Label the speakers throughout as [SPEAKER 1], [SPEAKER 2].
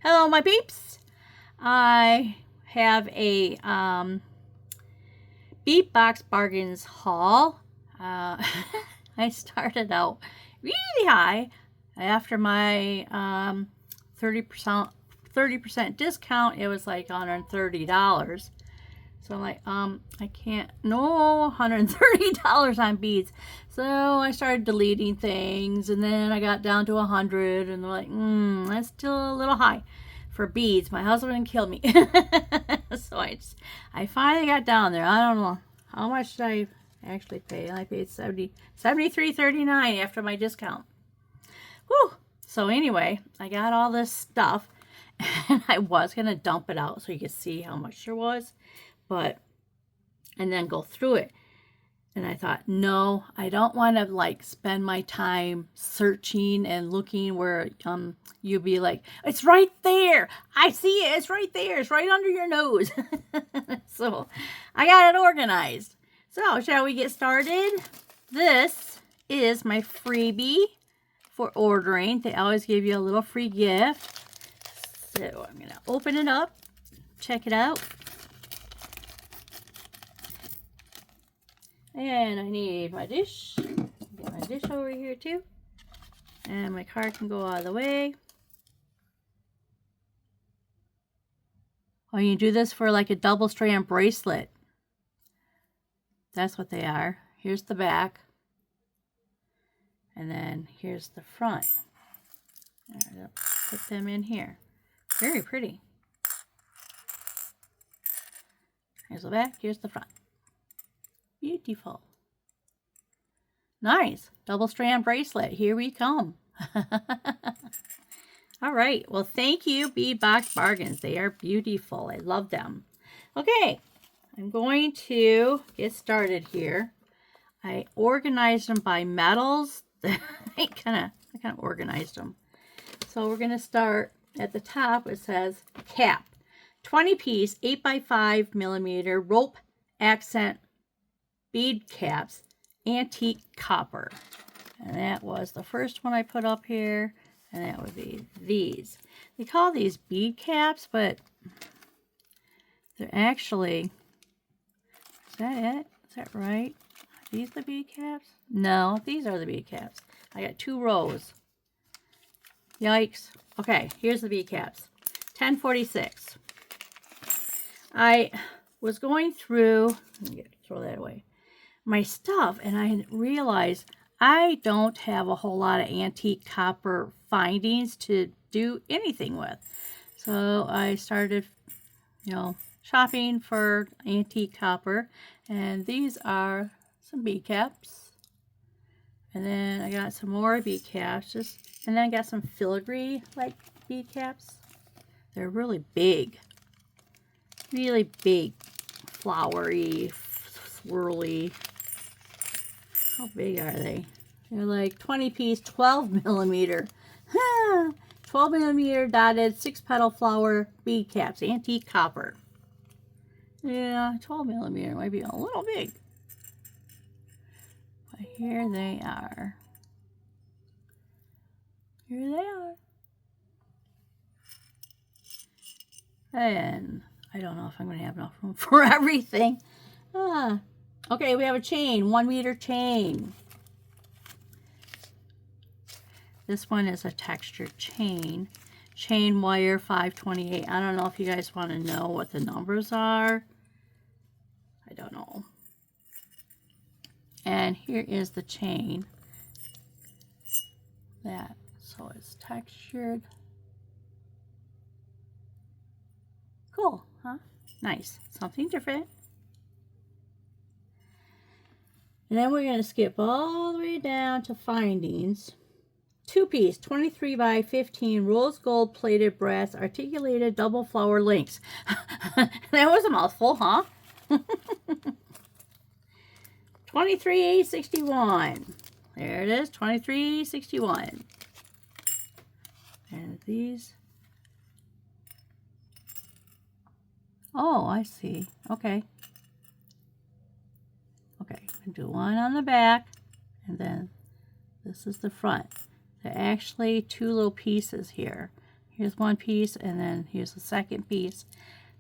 [SPEAKER 1] Hello, my peeps. I have a Bead Box Bargains haul. I started out really high after my 30% discount. It was like $130. So I'm like, I can't, no, $130 on beads. So I started deleting things, and then I got down to 100, and they're like, that's still a little high for beads. My husband killed me. So I finally got down there. I don't know how much did I actually pay. I paid $73.39 after my discount. Whew. So anyway, I got all this stuff, and I was gonna dump it out so you could see how much there was. And then go through it. And I thought, no, I don't want to like spend my time searching and looking where you'd be like, it's right there. I see it. It's right there. It's right under your nose. So I got it organized. So shall we get started? This is my freebie for ordering. They always give you a little free gift. So I'm going to open it up. Check it out. And I need my dish. Get my dish over here too. And my card can go out of the way. Oh, you do this for like a double strand bracelet. That's what they are. Here's the back. And then here's the front. I'll put them in here. Very pretty. Here's the back. Here's the front. Beautiful. Nice. Double strand bracelet. Here we come. All right. Well, thank you, Bead Box Bargains. They are beautiful. I love them. Okay. I'm going to get started here. I organized them by metals. I kind of organized them. So we're going to start at the top. It says cap. 20 piece 8x5 millimeter rope accent bead caps, antique copper. And that was the first one I put up here, and that would be these. They call these bead caps, but they're actually, is that it? Is that right? Are these the bead caps? No, these are the bead caps. I got 2 rows. Yikes. Okay, here's the bead caps. 1046. I was going through, let me throw that away, my stuff, and I realized I don't have a whole lot of antique copper findings to do anything with. So I started, shopping for antique copper, and these are some bead caps. And then I got some more bead caps, and then I got some filigree like bead caps. They're really big, flowery, swirly. How big are they? They're like 20 piece, 12 millimeter. 12 millimeter dotted 6 petal flower bead caps, antique copper. Yeah, 12 millimeter might be a little big. But here they are. Here they are. And I don't know if I'm going to have enough room for everything. Okay, we have a chain, 1 meter chain. This one is a textured chain. Chain wire 528. I don't know if you guys want to know what the numbers are. I don't know. And here is the chain. So it's textured. Cool, huh? Nice. Something different. And then we're going to skip all the way down to findings. 2 piece, 23 by 15 rose gold plated brass articulated double flower links. That was a mouthful, huh? 23.61. There it is, 23.61. And these. Oh, I see. Okay. Okay, do one on the back, and then this is the front. They're actually 2 little pieces here. Here's one piece, and then here's the second piece.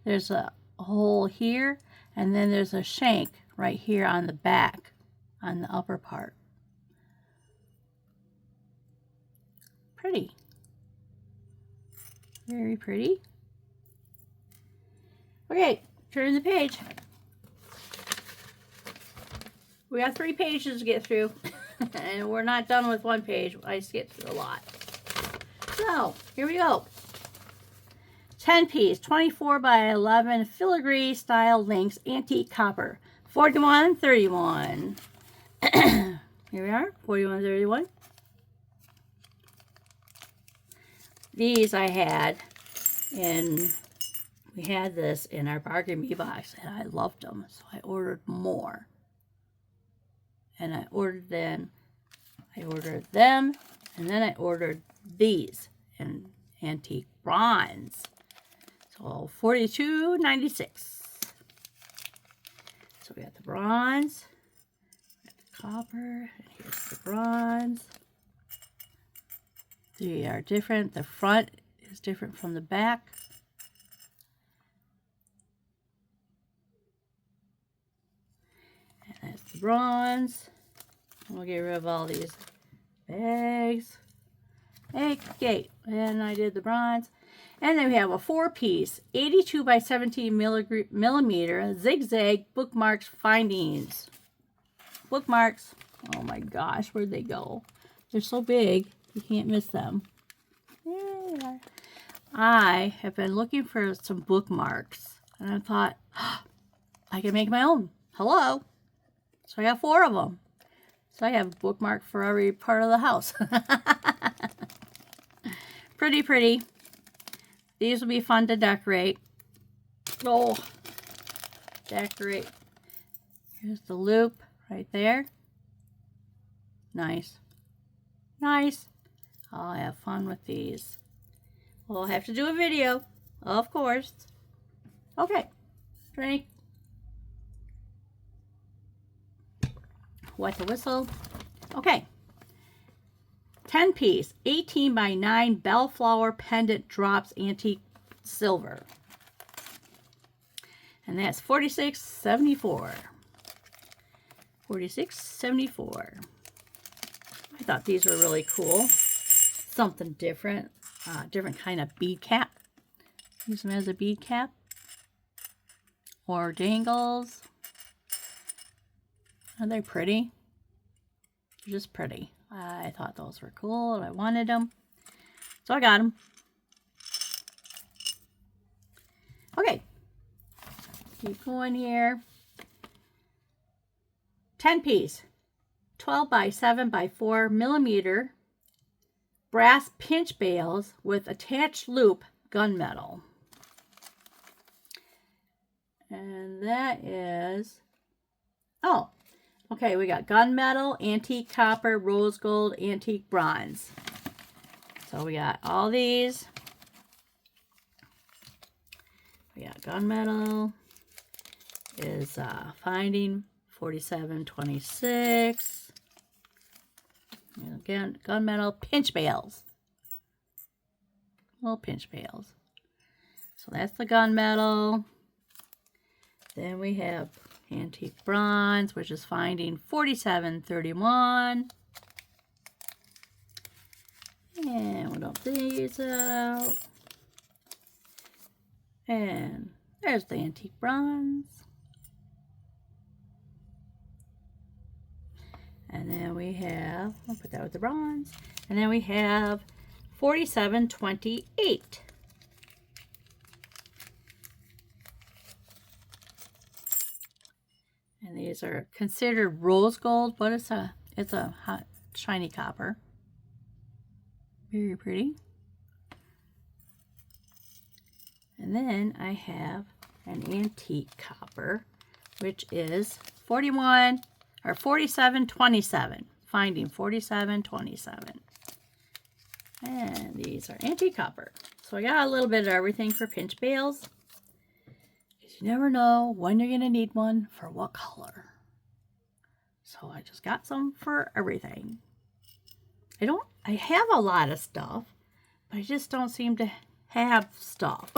[SPEAKER 1] There's a hole here, and then there's a shank right here on the back, on the upper part. Pretty. Very pretty. Okay, turn the page. We got 3 pages to get through, and we're not done with 1 page. I skipped through a lot. So, here we go. 10 piece, 24 by 11 filigree style links, antique copper, 41.31. Here we are, 41.31. These I had, and we had this in our bargain bee box, and I loved them, so I ordered more. And I ordered them, and then I ordered these in antique bronze. So $42.96. So we got the bronze, we got the copper, and here's the bronze. They are different. The front is different from the back. And that's the bronze. We'll get rid of all these bags. Okay, and I did the bronze. And then we have a 4-piece, 82 by 17 millimeter zigzag bookmarks findings. Bookmarks. Oh my gosh, where'd they go? They're so big, you can't miss them. There they are. I have been looking for some bookmarks, and I thought, oh, I can make my own. Hello. So I got 4 of them. So I have a bookmark for every part of the house. Pretty, pretty. These will be fun to decorate. Oh, decorate. Here's the loop right there. Nice. Nice. I'll have fun with these. We'll have to do a video, of course. Okay. Drink. Wet the whistle. Okay. 10 piece, 18 by 9 bellflower pendant drops antique silver. And that's $46.74. $46.74. I thought these were really cool. Something different. Different kind of bead cap. Use them as a bead cap. Or dangles. Are they pretty? They're just pretty. I thought those were cool and I wanted them. So I got them. Okay. Keep going here. 10 piece. 12 by 7 by 4 millimeter brass pinch bales with attached loop gunmetal. And that is, oh, okay, we got gunmetal, antique copper, rose gold, antique bronze. So we got all these. We got gunmetal is finding $47.26. And again, gunmetal pinch bales. Little pinch bales. So that's the gunmetal. Then we have antique bronze, which is finding $47.31. And we'll dump these out. And there's the antique bronze. And then we have, I'll put that with the bronze. And then we have $47.28. And these are considered rose gold, but it's a hot shiny copper. Very pretty. And then I have an antique copper, which is $47.27. Finding $47.27. And these are antique copper. So I got a little bit of everything for pinch bales. Because you never know when you're going to need one for what color. So I just got some for everything. I have a lot of stuff, but I just don't seem to have stuff.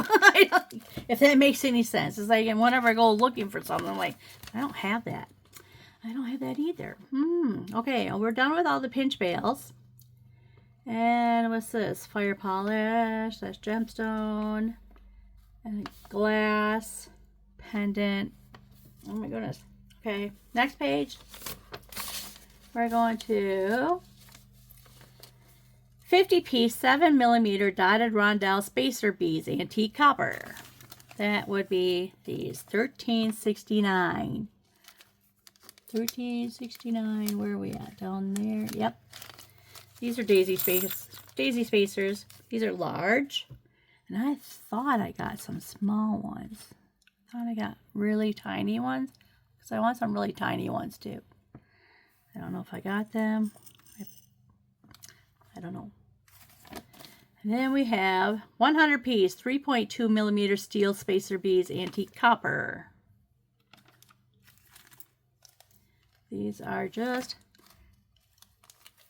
[SPEAKER 1] If that makes any sense. It's like whenever I go looking for something, I'm like, I don't have that. I don't have that either. Okay, we're done with all the pinch bales. And what's this? Fire polish, that's gemstone, and glass, pendant. Oh my goodness. Okay, next page. We're going to 50-piece 7mm dotted rondelle spacer beads, antique copper. That would be these $13.69. $13.69. Where are we at? Down there. Yep. These are daisy spacers. These are large. And I thought I got some small ones. I thought I got really tiny ones. Because I want some really tiny ones too. I don't know if I got them. I don't know. And then we have 100-piece 3.2mm steel spacer beads, antique copper. These are just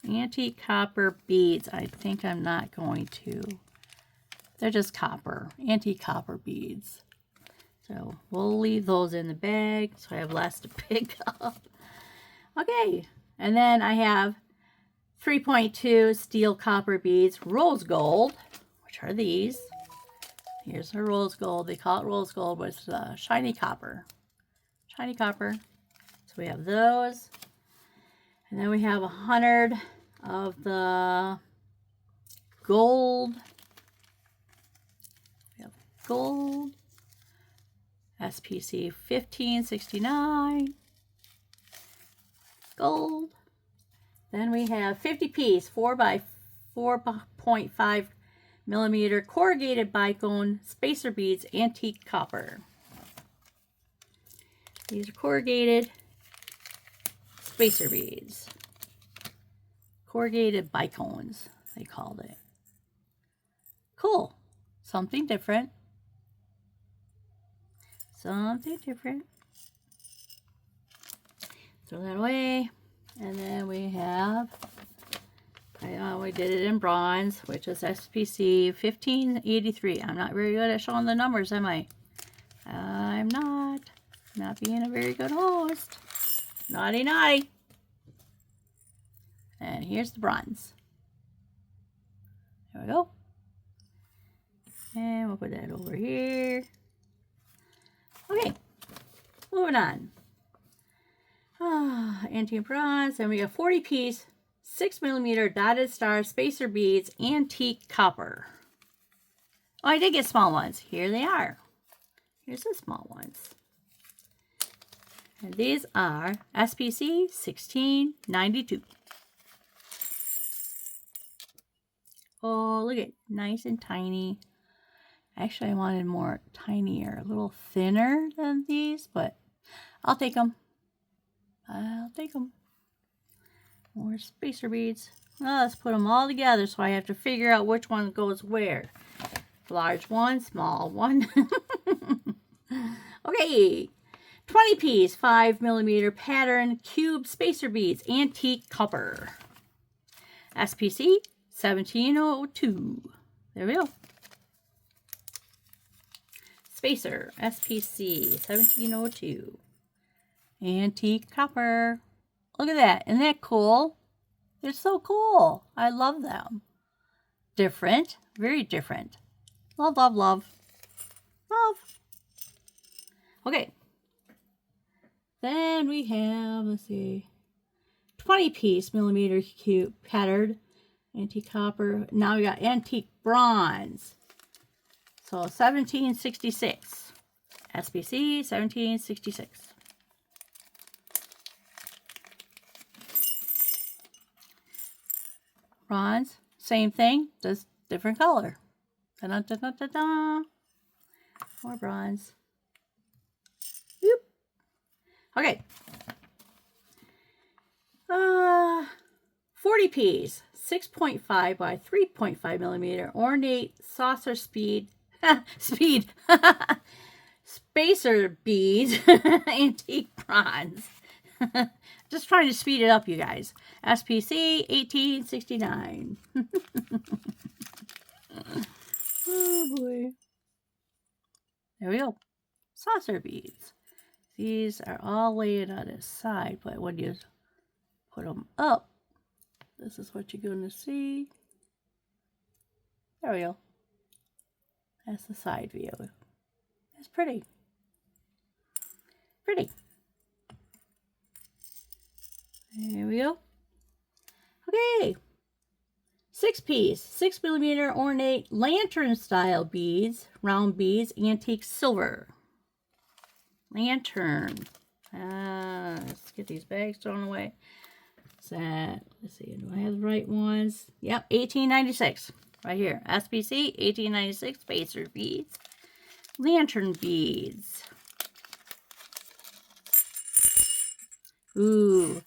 [SPEAKER 1] antique copper beads. I think I'm not going to. They're just copper, antique copper beads. So we'll leave those in the bag so I have less to pick up. Okay, and then I have 3.2 steel copper beads, rose gold, which are these. Here's a rose gold. They call it rose gold, but it's shiny copper. Shiny copper. So we have those. And then we have 100 of the gold. We have gold. SPC 1569. Gold. Then we have 50-piece 4 by 4.5mm corrugated bicone spacer beads, antique copper. These are corrugated spacer beads. Corrugated bicones, they called it. Cool. Something different. Something different. Throw that away. And then we have, we did it in bronze, which is SPC 1583. I'm not very good at showing the numbers, am I? I'm not. Not being a very good host. Naughty, naughty. And here's the bronze. There we go. And we'll put that over here. Okay, moving on. Antique bronze, and we got 40-piece 6mm dotted star spacer beads, antique copper. Oh, I did get small ones. Here they are. Here's the small ones. And these are SPC 1692. Oh, look at it. Nice and tiny. Actually, I wanted more tinier, a little thinner than these, but I'll take them. I'll take them. More spacer beads. Well, let's put them all together so I have to figure out which one goes where. Large one, small one. Okay. 20-piece 5mm pattern cube spacer beads, antique copper. SPC 1702. There we go. Spacer SPC 1702. Antique copper. Look at that. Isn't that cool? They're so cool. I love them. Different. Very different. Love, love, love. Love. Okay. Then we have, let's see, 20-piece millimeter cube patterned antique copper. Now we got antique bronze. So 1766. SPC 1766. Bronze, same thing, just different color. Da-da-da-da-da-da. More bronze. Whoop. Okay. 40-piece, 6.5 by 3.5mm ornate saucer spacer beads, antique bronze. Just trying to speed it up, you guys. SPC 1869. Oh boy. There we go. Saucer beads. These are all laid on this side, but when you put them up, this is what you're going to see. There we go. That's the side view. It's pretty. Pretty. There we go. Okay. 6-piece, 6mm ornate lantern style beads, round beads, antique silver. Lantern. Let's get these bags thrown away. Let's see, do I have the right ones? Yep, 1896. Right here. SBC, 1896, spacer beads. Lantern beads. Ooh,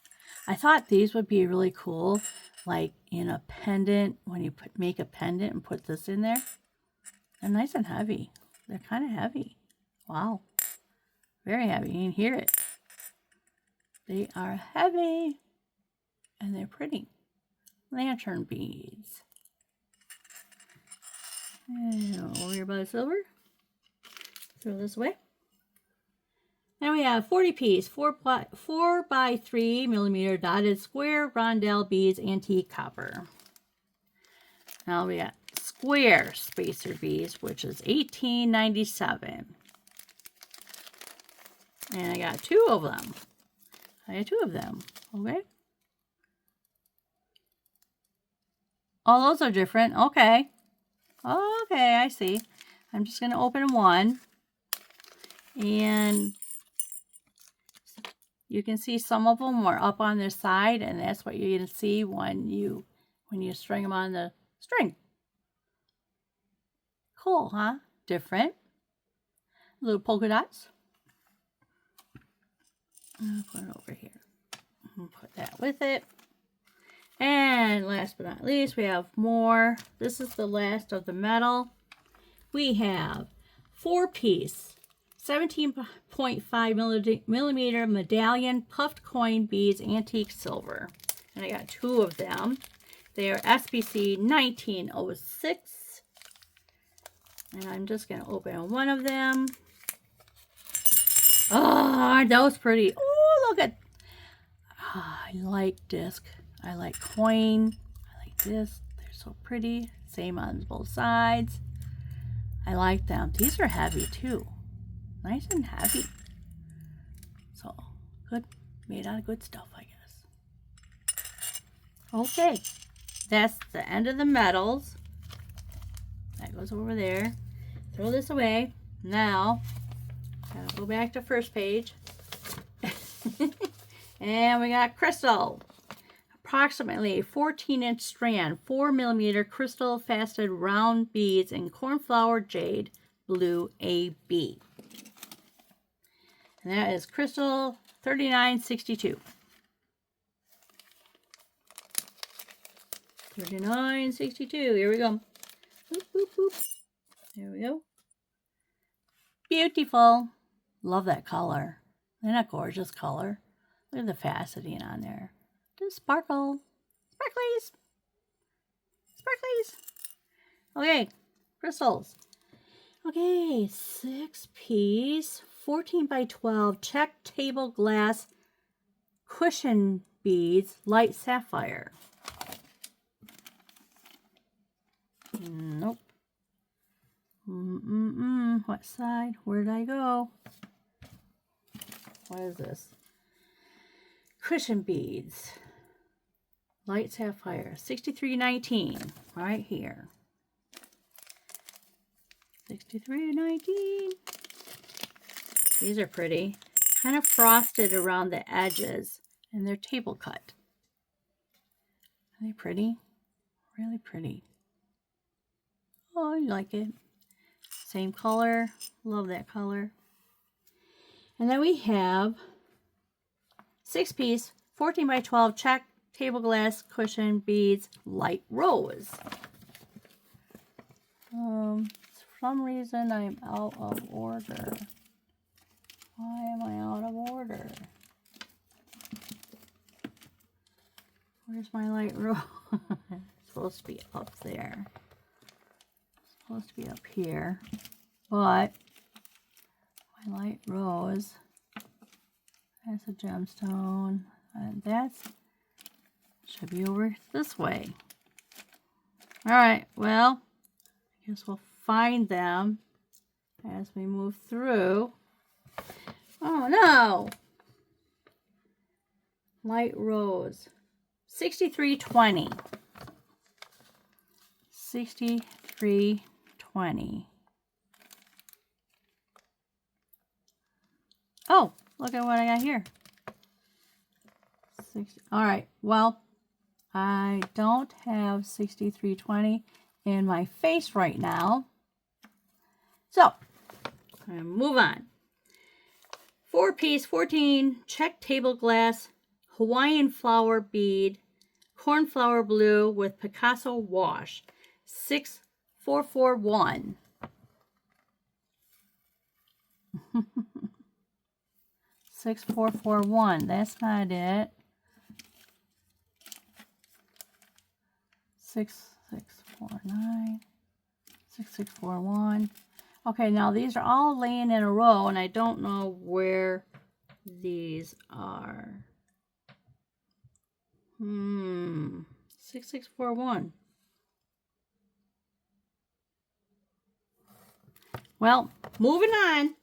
[SPEAKER 1] I thought these would be really cool, like in a pendant, when you make a pendant and put this in there. They're nice and heavy. They're kind of heavy. Wow. Very heavy. You can hear it. They are heavy. And they're pretty. Lantern beads. And over here by the silver. Throw this away. Now we have 40-piece, 4x3mm dotted square rondelle beads, antique copper. Now we got square spacer beads, which is 1897. And I got 2 of them. Okay. Oh, those are different. Okay. Okay, I see. I'm just going to open one. And you can see some of them are up on their side, and that's what you're going to see when you string them on the string. Cool, huh? Different. Little polka dots. I'll put it over here. Put that with it. And last but not least, we have more. This is the last of the metal. We have 4-piece, 17.5mm medallion puffed coin beads, antique silver. And I got 2 of them. They are SBC 1906. And I'm just going to open one of them. Oh, aren't those pretty? Oh, look at. Oh, I like disc. I like coin. I like this. They're so pretty. Same on both sides. I like them. These are heavy too. Nice and heavy. So, good. Made out of good stuff, I guess. Okay. That's the end of the metals. That goes over there. Throw this away. Now, gotta go back to first page. And we got crystal. Approximately 14-inch strand, 4mm crystal faceted round beads in cornflower jade blue AB. And that is crystal 3962. 3962. Here we go. Boop, boop, boop. There we go. Beautiful. Love that color. Isn't that a gorgeous color? Look at the faceting on there. Just sparkle. Sparklies. Sparklies. Okay. Crystals. Okay. 6-piece. 14x12 check table glass cushion beads. Light sapphire. Nope. What side? Where did I go? What is this? Cushion beads. Light sapphire. 6319. Right here. 6319. These are pretty. Kind of frosted around the edges. And they're table cut. Are they pretty? Really pretty. Oh, I like it. Same color. Love that color. And then we have 6-piece, 14x12 check table glass cushion beads, light rose. For some reason I'm out of order. Why am I out of order? Where's my light rose? It's supposed to be up there. supposed to be up here, but my light rose, that's a gemstone, and that's should be over this way. All right, well, I guess we'll find them as we move through. Oh no! Light rose. 6320. 6320. Oh, look at what I got here. All right, well, I don't have 6320 in my face right now. So, I'm going to move on. 4-piece, 14, check table glass, Hawaiian flower bead, cornflower blue with Picasso wash, 6441. 6441. That's not it. 6649. 6641. Okay, now these are all laying in a row, and I don't know where these are. 6641. Well, moving on.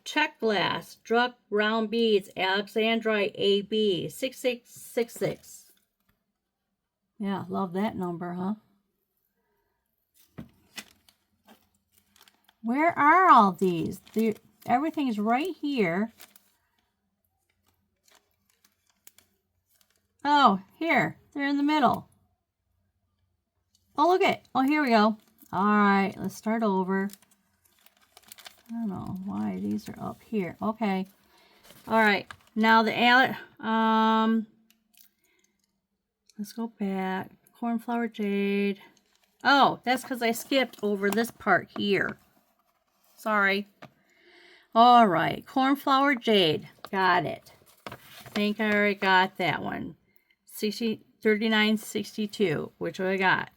[SPEAKER 1] Check glass, Druck round beads, Alexandrite AB, 6666. Yeah, love that number, huh? Where are all these? Everything's right here. Oh, here. They're in the middle. Oh, look it. Oh, here we go. All right, let's start over. I don't know why these are up here. Okay. All right. Now let's go back. Cornflower jade. Oh, that's because I skipped over this part here. Sorry. All right. Cornflower jade. Got it. I think I already got that one. 3962, which I got.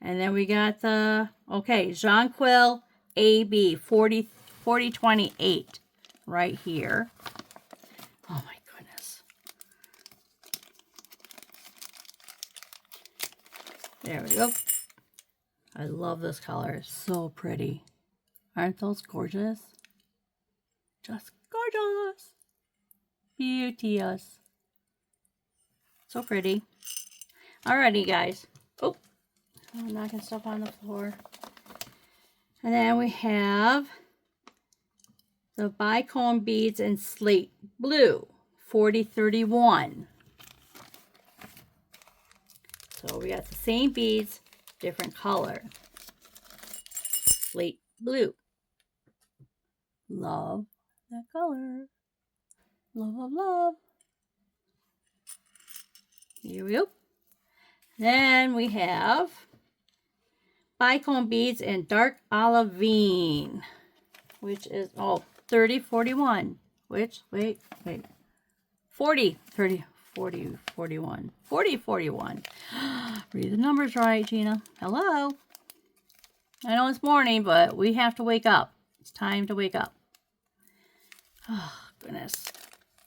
[SPEAKER 1] And then we got the, okay, Jonquil AB 4028 right here. Oh my goodness. There we go. I love this color. It's so pretty. Aren't those gorgeous? Just gorgeous. Beauteous. So pretty. Alrighty, guys. Oh, I'm knocking stuff on the floor. And then we have the bicone beads in slate blue, 4031. So we got the same beads, different color. Slate blue. Love that color. Love, love, love. Here we go. Then we have bicone beads in dark olivine, which is, 3041. Which, wait. 40, 30, 40, 41. 40, 41. Read the numbers right, Gina. Hello. I know it's morning, but we have to wake up. It's time to wake up. Oh, goodness.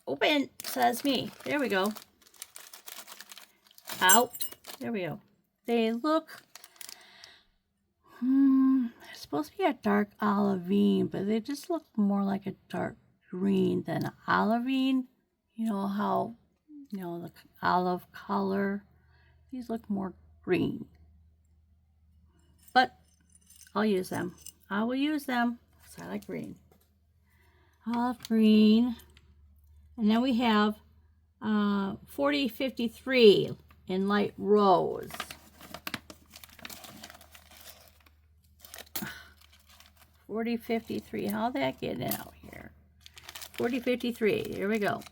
[SPEAKER 1] Open, says me. There we go. Out. There we go. They look, they're supposed to be a dark olivine, but they just look more like a dark green than olivine. You know how, the olive color. These look more green. But I'll use them. I will use them because I like green. Olive green. And then we have 4053 in light rose. 4053. How'd that get out here? 4053. Here we go.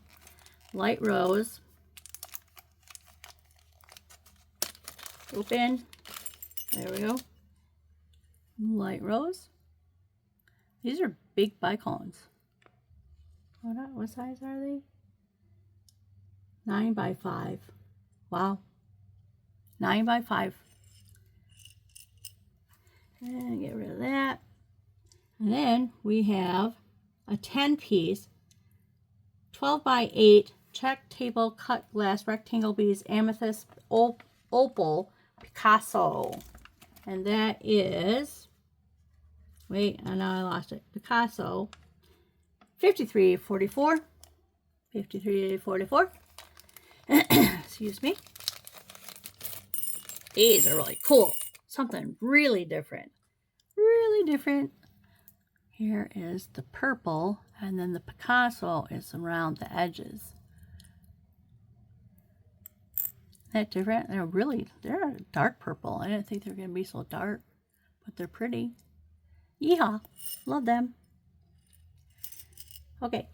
[SPEAKER 1] Light rose. Open. There we go. Light rose. These are big bicones. What size are they? 9 by 5. Wow. 9 by 5. And get rid of that. And then we have a 10-piece, 12 by 8 check table cut glass rectangle beads amethyst opal Picasso. And that is, wait, I know I lost it. Picasso, 5344. 5344. Excuse me. These are really cool. Something really different. Really different. Here is the purple, and then the Picasso is around the edges. That different? They're a dark purple. I didn't think they were going to be so dark, but they're pretty. Yeehaw. Love them. Okay.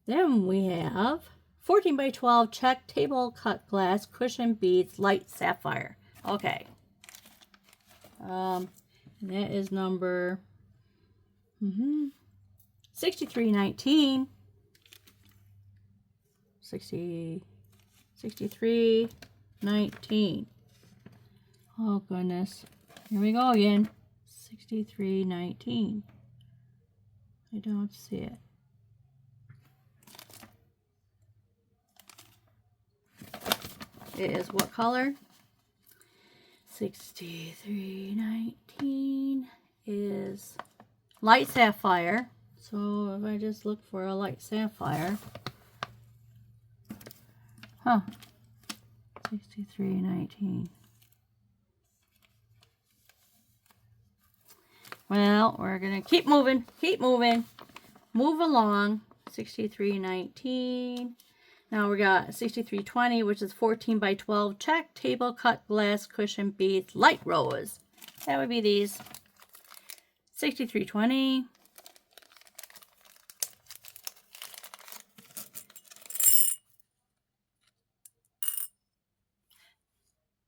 [SPEAKER 1] Then we have 14 by 12 check table cut glass cushion beads light sapphire. Okay. And that is number 6319. 6319. Oh goodness. Here we go again. 6319. I don't see it. It is what color? 6319 is light sapphire. So if I just look for a light sapphire. 6319. Well, we're going to keep moving. Move along. 6319. Now we got 6320, which is 14 by 12 check table cut glass cushion beads light rose. That would be these. 6320.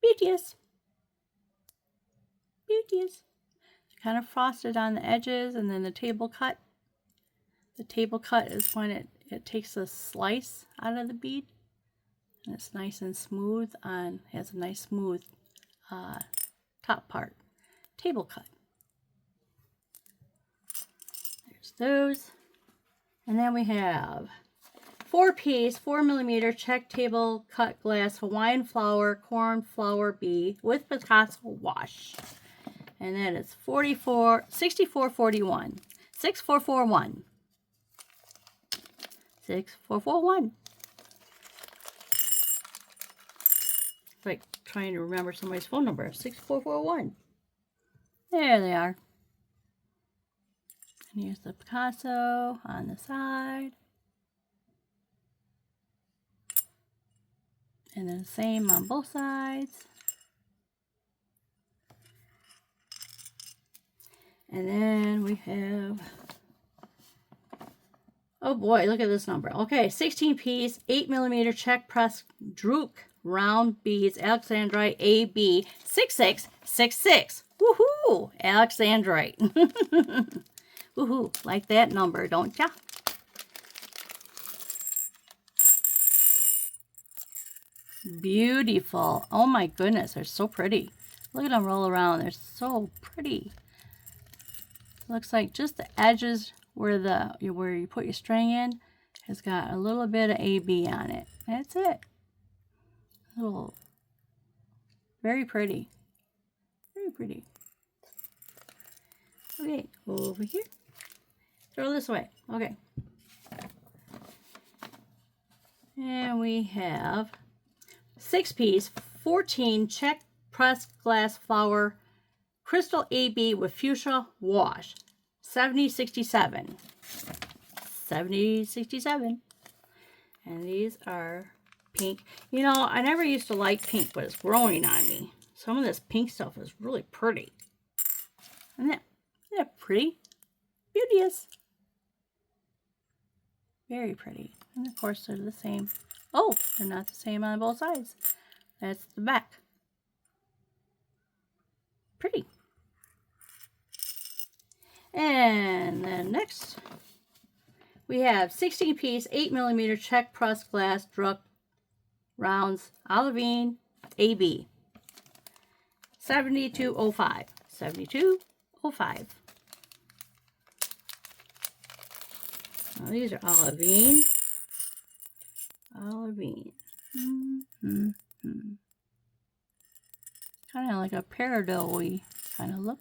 [SPEAKER 1] Beauteous. Beauteous. Kind of frosted on the edges, and then the table cut. The table cut is when it takes a slice out of the bead, and it's nice and smooth on, has a nice smooth top part. Table cut. There's those. And then we have 4-piece, 4mm check table cut glass Hawaiian flower cornflower bead with Picasso wash. And that is 6441. 6441. 6441. It's like trying to remember somebody's phone number. 6441. There they are. And here's the Picasso on the side. And then the same on both sides. And then we have, oh boy, look at this number. Okay, 16-piece, 8mm check press droop round beads, Alexandrite AB 6666. Woohoo! Alexandrite. Woohoo! Like that number, don't ya? Beautiful. Oh my goodness, they're so pretty. Look at them roll around. They're so pretty. Looks like just the edges where you put your string in has got a little bit of AB on it. That's it. Little, very pretty. Very pretty. Okay, over here. Throw this away. Okay. And we have 6-piece, 14 check pressed glass flower crystal AB with fuchsia wash. 7067. 7067. And these are pink. You know, I never used to like pink, but it's growing on me. Some of this pink stuff is really pretty. Isn't that pretty? Beauteous. Very pretty. And of course, they're the same. Oh, they're not the same on both sides. That's the back. Pretty. And then next, we have 16-piece, 8mm check press glass druck rounds olivine AB 7205. 72.05. Now these are olivine. Olivine. Kind of like a peridot-y kind of look.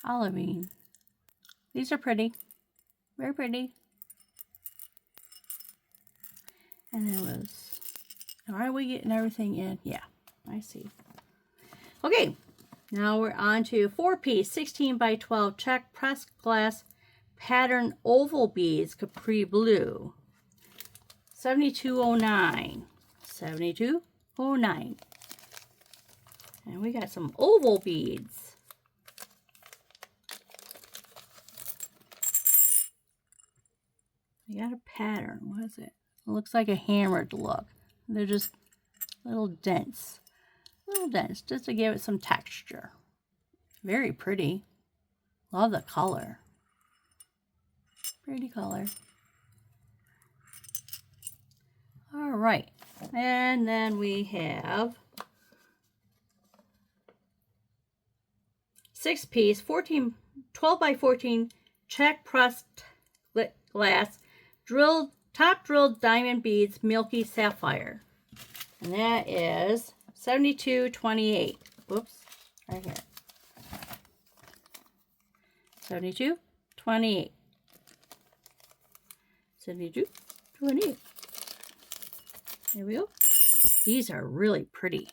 [SPEAKER 1] Olivine. These are pretty. Very pretty. And it was... Are we getting everything in? Yeah, I see. Okay, now we're on to 4-piece 16 by 12 check pressed glass pattern oval beads, Capri Blue. 72.09. 72.09. And we got some oval beads. We got a pattern. What is it? It looks like a hammered look. They're just little dents. Little dents just to give it some texture. Very pretty. Love the color. Pretty color. All right. And then we have 6-piece 12 by 14 check pressed glass top drilled diamond beads, milky sapphire. And that is 72.28. Whoops, right here. 72.28. 72.28. There we go. These are really pretty.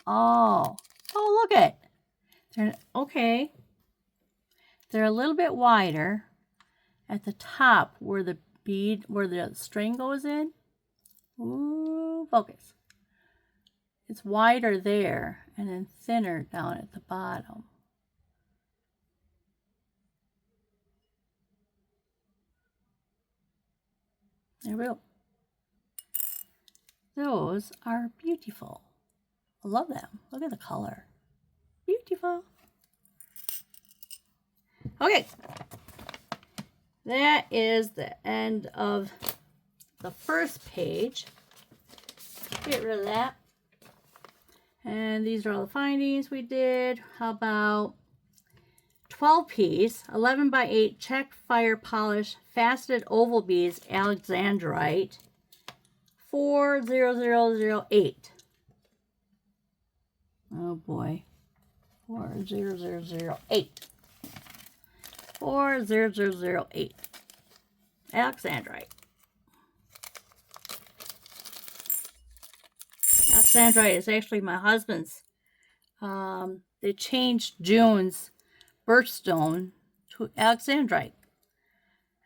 [SPEAKER 1] Oh, look at. They're okay. They're a little bit wider at the top where the bead, where the string goes in. Ooh, focus. It's wider there and then thinner down at the bottom. There we go. Those are beautiful. I love them. Look at the color. Beautiful. Okay. That is the end of the first page. Get rid of that. And these are all the findings we did. How about 12-piece, 11 by 8 check fire polish faceted oval beads, Alexandrite, 40008. Oh boy. 40008. 40008. Alexandrite. Alexandrite is actually my husband's. They changed June's birthstone to Alexandrite.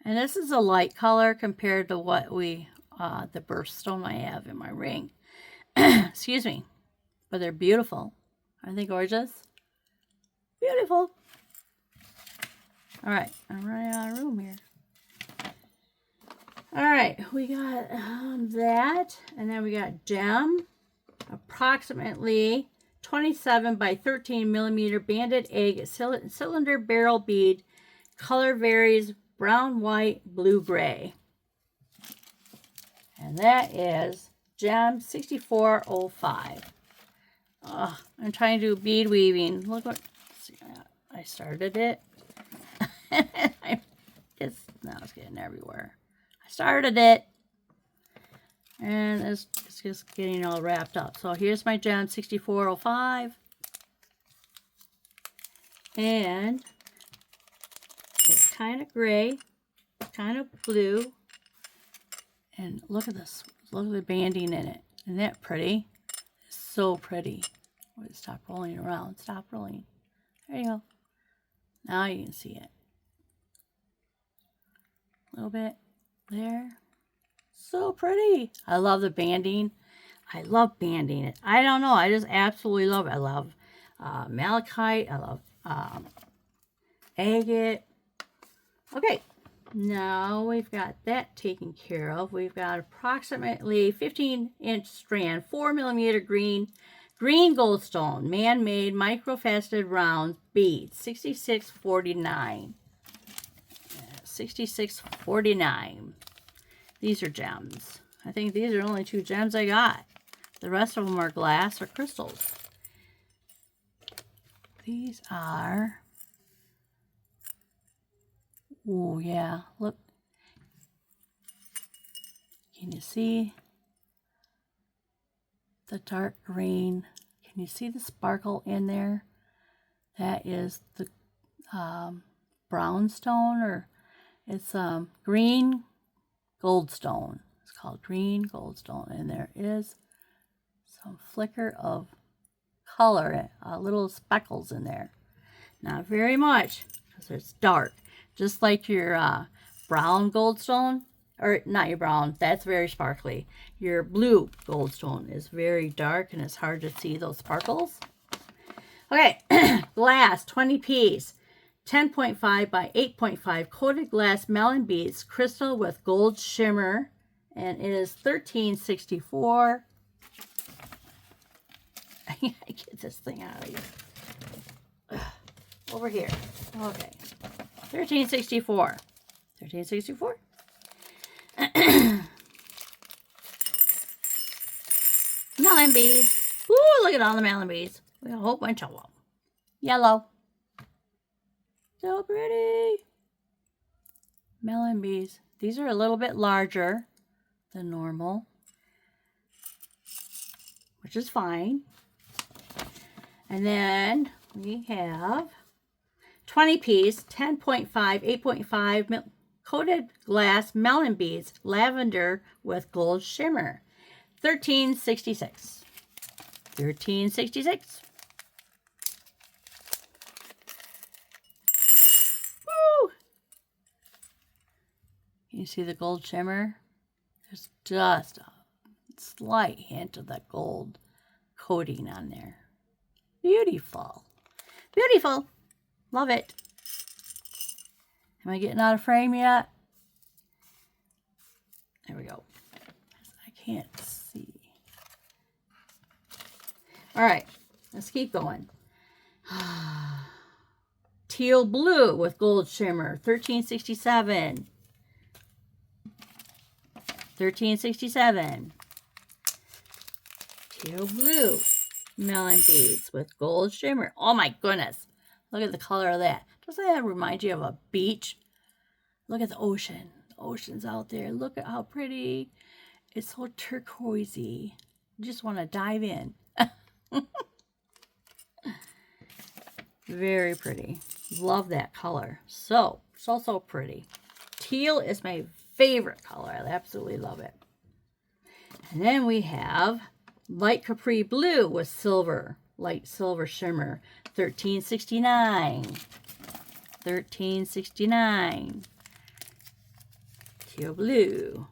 [SPEAKER 1] And this is a light color compared to what the birthstone I have in my ring. Excuse me. But they're beautiful. Aren't they gorgeous? Beautiful. All right, I'm running out of room here. All right, we got that, and then we got gem, approximately 27 by 13 millimeter banded egg cylinder barrel bead. Color varies brown, white, blue, gray. And that is gem 6405. I'm trying to do bead weaving. Look what, I started it. Now it's getting everywhere. I started it. And it's just getting all wrapped up. So here's my gem 6405. And it's kind of gray, kind of blue. And look at this. Look at the banding in it. Isn't that pretty? It's so pretty. Stop rolling around. Stop rolling. There you go. Now you can see it. A little bit there. So pretty. I love the banding. I love banding it. I don't know. I just absolutely love it. I love malachite. I love agate. Okay. Now we've got that taken care of. We've got approximately 15-inch strand, 4 millimeter green goldstone, man-made microfaceted round beads, 66.49. 66.49. These are gems. I think these are only 2 gems I got. The rest of them are glass or crystals. these are, oh yeah, look. Can you see the dark green? Can you see the sparkle in there? That is the brownstone, or it's green goldstone. It's called green goldstone, and there is some flicker of color, little speckles in there. Not very much, because it's dark. Just like your brown goldstone, or not your brown, that's very sparkly. Your blue goldstone is very dark, and it's hard to see those sparkles. Okay, glass, 20 piece, 10.5 by 8.5 coated glass melon beads, crystal with gold shimmer, and it is $13.64. I gotta get this thing out of here. Ugh. Over here. Okay. $13.64. $13.64. Melon beads. Ooh, look at all the melon beads. We got a whole bunch of them. Yellow. So pretty. Melon beads. These are a little bit larger than normal, which is fine. And then we have 20 piece, 10.5, 8.5 coated glass melon beads, lavender with gold shimmer. $13.66. $13.66. Woo! Can you see the gold shimmer? There's just a slight hint of that gold coating on there. Beautiful. Beautiful. Love it. Am I getting out of frame yet? There we go. I can't see. All right. Let's keep going. Teal blue with gold shimmer. $13.67. $13.67. Teal blue. Melon beads with gold shimmer. Oh my goodness. Look at the color of that. Doesn't that remind you of a beach? Look at the ocean. The ocean's out there. Look at how pretty. It's so turquoisey. You just want to dive in. Very pretty. Love that color. So pretty. Teal is my favorite color. I absolutely love it. And then we have light capri blue with silver, light silver shimmer, $13.69. $13.69. Teal blue.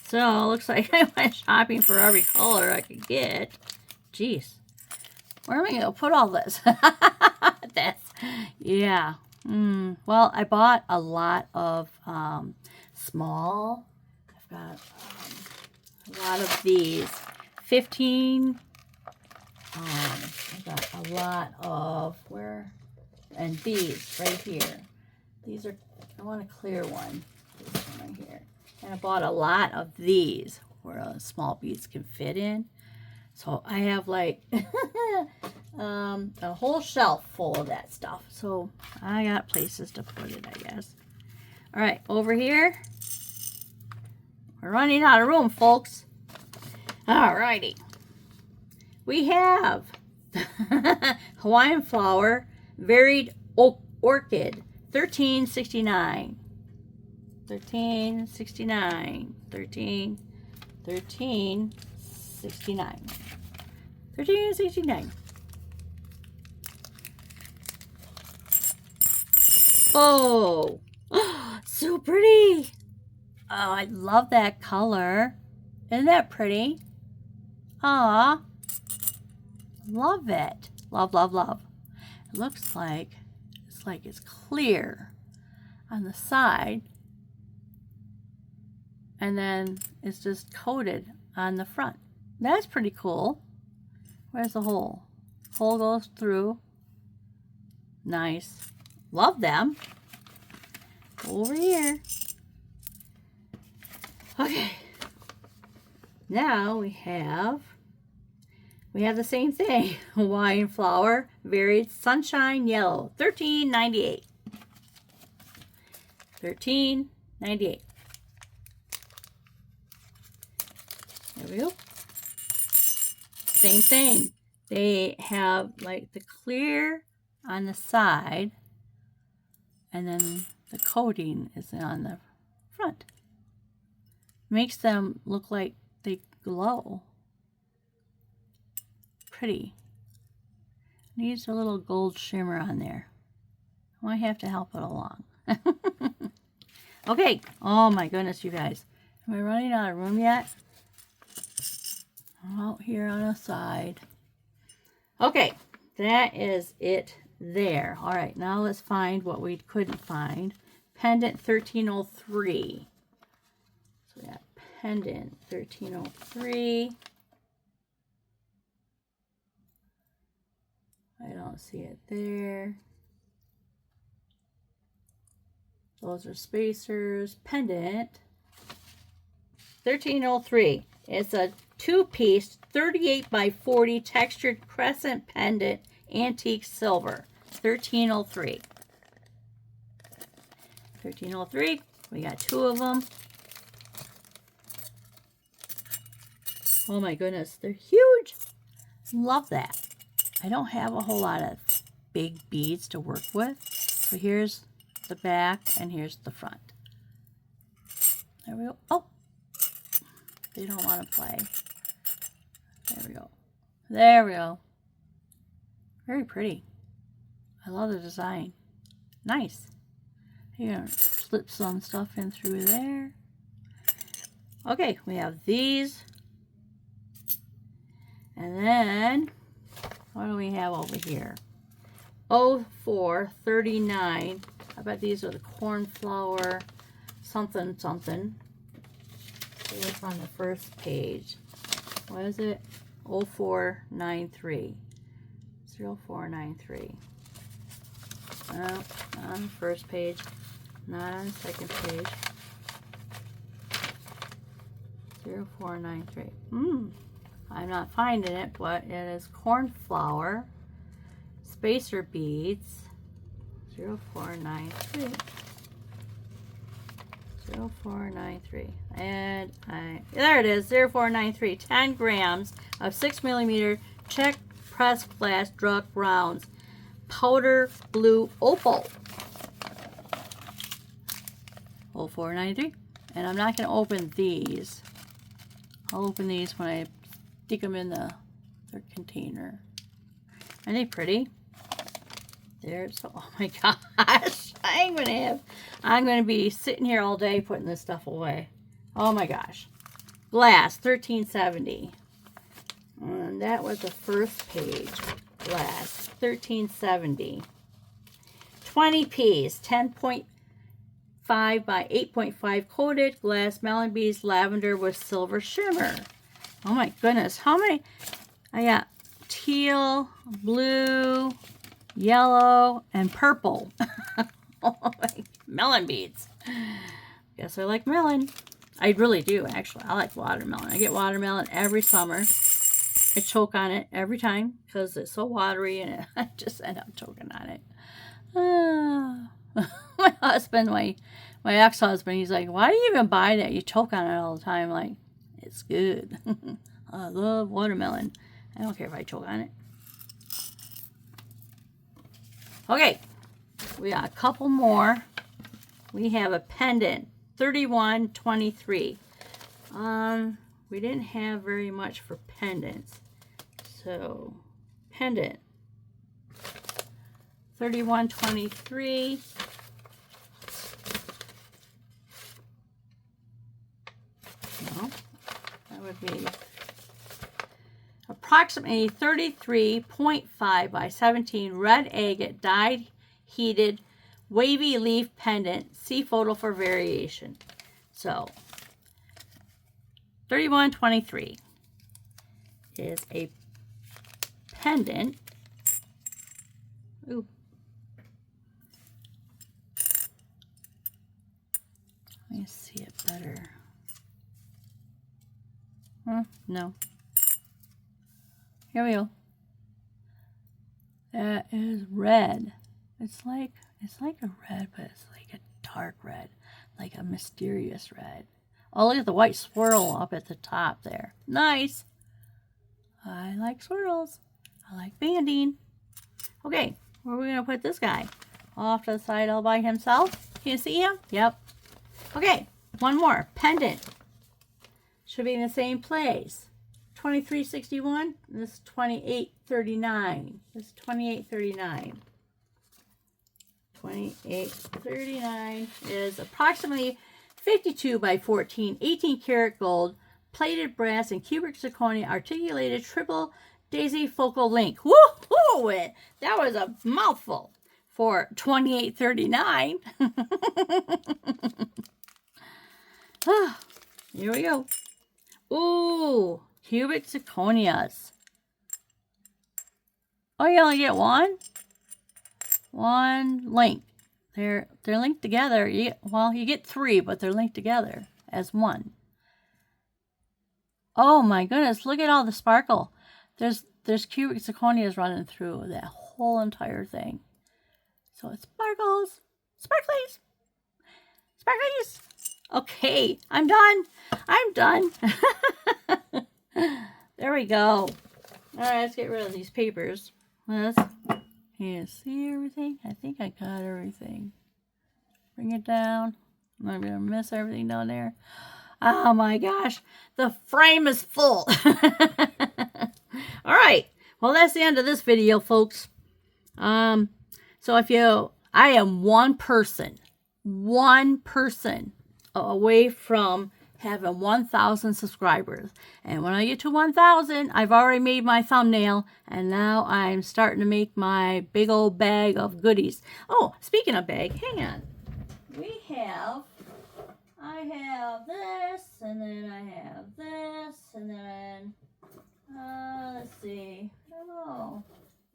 [SPEAKER 1] So it looks like I went shopping for every color I could get. Jeez, where am I gonna put all this? Yeah. Well, I bought a lot of small. I've got a lot of these. 15. I've got a lot of and these right here. These are, I want a clear one. This one right here. And I bought a lot of these where small beads can fit in. So I have like a whole shelf full of that stuff. So I got places to put it, I guess. All right, over here. We're running out of room, folks. All righty. We have Hawaiian flower, varied orchid, $13.69. $13.69. $13.69. $13.69. Oh, so pretty. Oh, I love that color. Isn't that pretty? Aw, love it. Love, love, love. It looks like it's clear on the side, and then it's just coated on the front. That's pretty cool. Where's the hole? Hole goes through. Nice. Love them. Over here. Okay. Now we have we have the same thing. Hawaiian flower, varied sunshine yellow, $13.98. $13.98. There we go. Same thing. They have like the clear on the side, and then the coating is on the front. Makes them look like they glow. Pretty. Needs a little gold shimmer on there. I might have to help it along. Okay. Oh my goodness, you guys. Am I running out of room yet? I'm out here on the side. Okay. That is it there. All right. Now let's find what we couldn't find. Pendant 1303. So we got pendant 1303. I don't see it there. Those are spacers. Pendant 1303. It's a two-piece 38 by 40 textured crescent pendant, antique silver. 1303. 1303. We got two of them. Oh my goodness, they're huge. Love that. I don't have a whole lot of big beads to work with. So here's the back and here's the front. There we go. Oh, they don't want to play. There we go. There we go. Very pretty. I love the design. Nice. You're going to slip some stuff in through there. Okay, we have these. And then, what do we have over here? 0439. I bet these are the cornflower something something. See what's on the first page. What is it? 0493. 0493. No, not on the first page. Not on the second page. 0493. I'm not finding it, but it is cornflower, spacer beads, 0493. 0493. And there it is, 0493. 10 grams of 6mm check press glass drug rounds. Powder blue opal. 0493. And I'm not going to open these. I'll open these when I stick them in their container. Aren't they pretty? So, oh my gosh. I'm going to be sitting here all day putting this stuff away. Oh my gosh. Glass, 1370. And that was the first page. Glass, 1370. 20 piece, 10.5 by 8.5 coated glass melon beads, lavender with silver shimmer. Oh my goodness, how many? I got teal, blue, yellow, and purple. Oh, melon beads. Guess I like melon. I really do, actually. I like watermelon. I get watermelon every summer. I choke on it every time because it's so watery and I just end up choking on it. My husband, my ex-husband, he's like, why do you even buy that? You choke on it all the time. I'm like, it's good. I love watermelon. I don't care if I choke on it. Okay, we got a couple more. We have a pendant, 3123. We didn't have very much for pendants. So, pendant, 3123. No, that would be approximately 33.5 by 17 red agate dyed heated wavy leaf pendant. See photo for variation. So 3123 is a pendant. Ooh. Let me see it better. No. Here we go. That is red. It's like a red, but it's like a dark red, like a mysterious red. Oh, look at the white swirl up at the top there. Nice. I like swirls. I like banding. Okay, where are we going to put this guy? Off to the side all by himself. Can you see him? Yep. Okay, one more. Pendant. Should be in the same place. 2361. This is 2839. This is 2839. 2839 is approximately 52 by 14, 18 karat gold, plated brass and cubic zirconia, articulated triple daisy focal link. Woohoo! That was a mouthful for 2839. Here we go. Ooh, cubic zirconias. Oh, you only get one? One link. They're linked together. You get three, but they're linked together as one. Oh my goodness, look at all the sparkle. There's cubic zirconias running through that whole entire thing. So it sparkles. Sparklies. Sparklies. Okay, I'm done. I'm done. There we go. All right, let's get rid of these papers. Can you see everything? I think I got everything. Bring it down. I'm going to miss everything down there. Oh my gosh. The frame is full. All right. Well, that's the end of this video, folks. So I am one person away from having 1,000 subscribers. And when I get to 1,000, I've already made my thumbnail, and now I'm starting to make my big old bag of goodies. Oh, speaking of bag, hang on. I have this, and then I have this, and then, let's see, I don't know.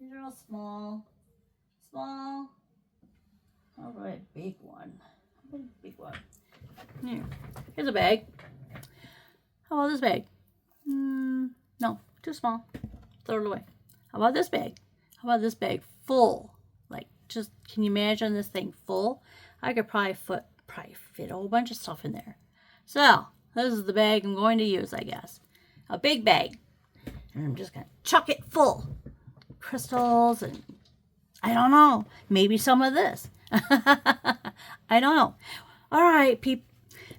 [SPEAKER 1] These are all small. How about a big one? Here's a bag. How about this bag? No, too small. Throw it away. How about this bag? How about this bag full? Like, just, can you imagine this thing full? I could probably fit a whole bunch of stuff in there. So, this is the bag I'm going to use, I guess. A big bag. And I'm just going to chuck it full. Crystals and, I don't know, maybe some of this. I don't know. All right, people.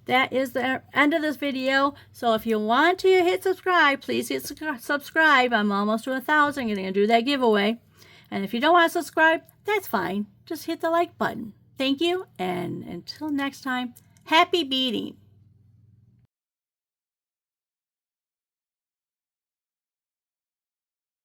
[SPEAKER 1] That is the end of this video. So if you want to hit subscribe, please hit subscribe. I'm almost to 1,000. I'm going to do that giveaway. And if you don't want to subscribe, that's fine. Just hit the like button. Thank you. And until next time, happy beading.